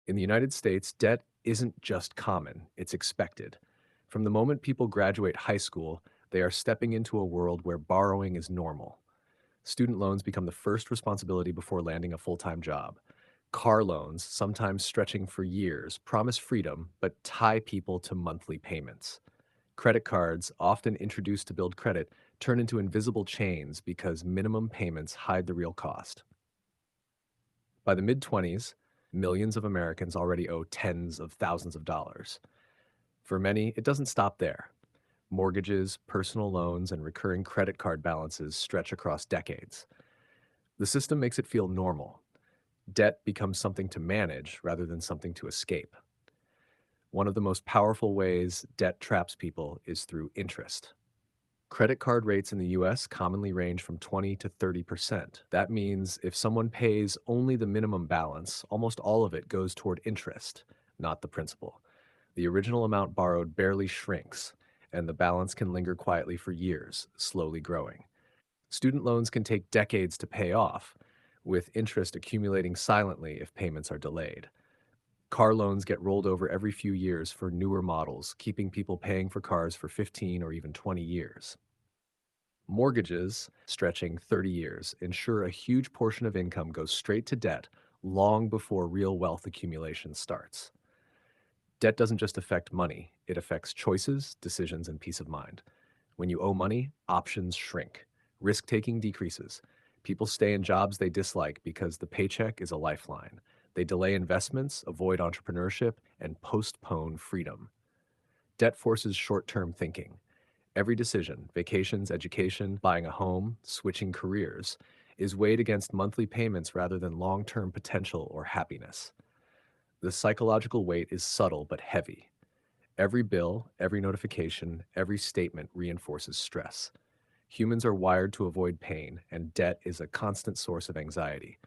In the United States, debt isn't just common, it's expected. From the moment people graduate high school, they are stepping into a world where borrowing is normal. Student loans become the first responsibility before landing a full time job. Car loans, sometimes stretching for years, promise freedom but tie people to monthly payments. Credit cards, often introduced to build credit, turn into invisible chains because minimum payments hide the real cost. By the mid 20s, millions of Americans already owe tens of thousands of dollars. For many, it doesn't stop there. Mortgages, personal loans, and recurring credit card balances stretch across decades. The system makes it feel normal. Debt becomes something to manage rather than something to escape. One of the most powerful ways debt traps people is through interest. Credit card rates in the US commonly range from 20 to 30%. That means if someone pays only the minimum balance, almost all of it goes toward interest, not the principal. The original amount borrowed barely shrinks, and the balance can linger quietly for years, slowly growing. Student loans can take decades to pay off, with interest accumulating silently if payments are delayed. Car loans get rolled over every few years for newer models, keeping people paying for cars for 15 or even 20 years. Mortgages, stretching 30 years, ensure a huge portion of income goes straight to debt long before real wealth accumulation starts. Debt doesn't just affect money, it affects choices, decisions, and peace of mind. When you owe money, options shrink. Risk taking decreases. People stay in jobs they dislike because the paycheck is a lifeline. They delay investments, avoid entrepreneurship, and postpone freedom. Debt forces short term thinking. Every decision, vacations, education, buying a home, switching careers, is weighed against monthly payments rather than long term potential or happiness. The psychological weight is subtle but heavy. Every bill, every notification, every statement reinforces stress. Humans are wired to avoid pain, and debt is a constant source of anxiety.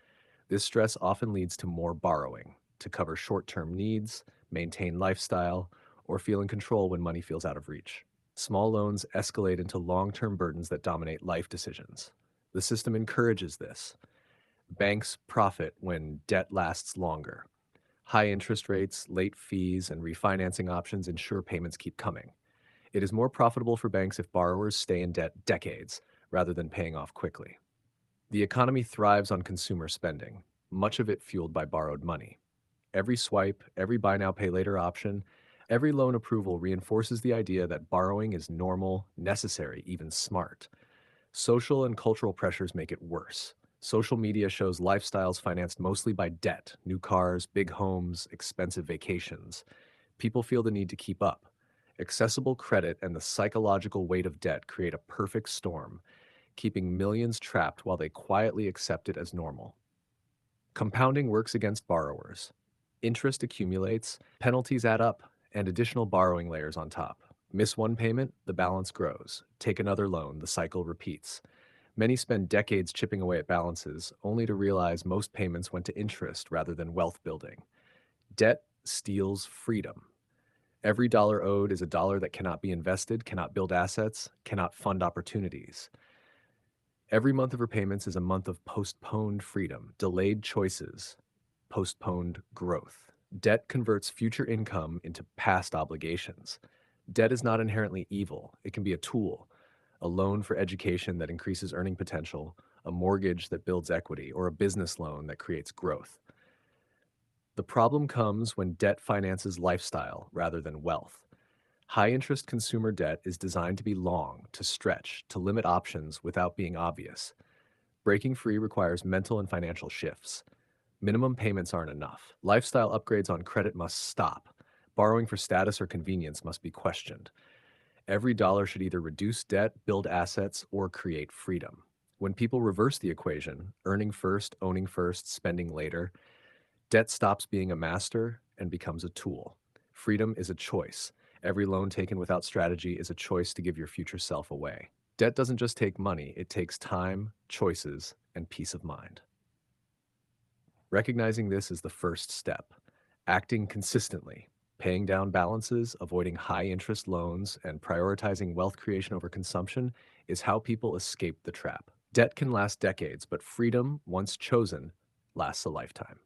This stress often leads to more borrowing to cover short term needs, maintain lifestyle, or feel in control when money feels out of reach. Small loans escalate into long term burdens that dominate life decisions. The system encourages this. Banks profit when debt lasts longer. High interest rates, late fees, and refinancing options ensure payments keep coming. It is more profitable for banks if borrowers stay in debt decades rather than paying off quickly. The economy thrives on consumer spending, much of it fueled by borrowed money. Every swipe, every buy now, pay later option, every loan approval reinforces the idea that borrowing is normal, necessary, even smart. Social and cultural pressures make it worse. Social media shows lifestyles financed mostly by debt, new cars, big homes, expensive vacations. People feel the need to keep up. Accessible credit and the psychological weight of debt create a perfect storm, keeping millions trapped while they quietly accept it as normal. Compounding works against borrowers. Interest accumulates, penalties add up, and additional borrowing layers on top. Miss one payment, the balance grows. Take another loan, the cycle repeats. Many spend decades chipping away at balances, only to realize most payments went to interest rather than wealth building. Debt steals freedom. Every dollar owed is a dollar that cannot be invested, cannot build assets, cannot fund opportunities. Every month of repayments is a month of postponed freedom, delayed choices, postponed growth. Debt converts future income into past obligations. Debt is not inherently evil, it can be a tool, a loan for education that increases earning potential, a mortgage that builds equity, or a business loan that creates growth. The problem comes when debt finances lifestyle rather than wealth. High interest consumer debt is designed to be long, to stretch, to limit options without being obvious. Breaking free requires mental and financial shifts. Minimum payments aren't enough. Lifestyle upgrades on credit must stop. Borrowing for status or convenience must be questioned. Every dollar should either reduce debt, build assets, or create freedom. When people reverse the equation, earning first, owning first, spending later, debt stops being a master and becomes a tool. Freedom is a choice. Every loan taken without strategy is a choice to give your future self away. Debt doesn't just take money, it takes time, choices, and peace of mind. Recognizing this is the first step. Acting consistently, paying down balances, avoiding high interest loans, and prioritizing wealth creation over consumption is how people escape the trap. Debt can last decades, but freedom, once chosen, lasts a lifetime.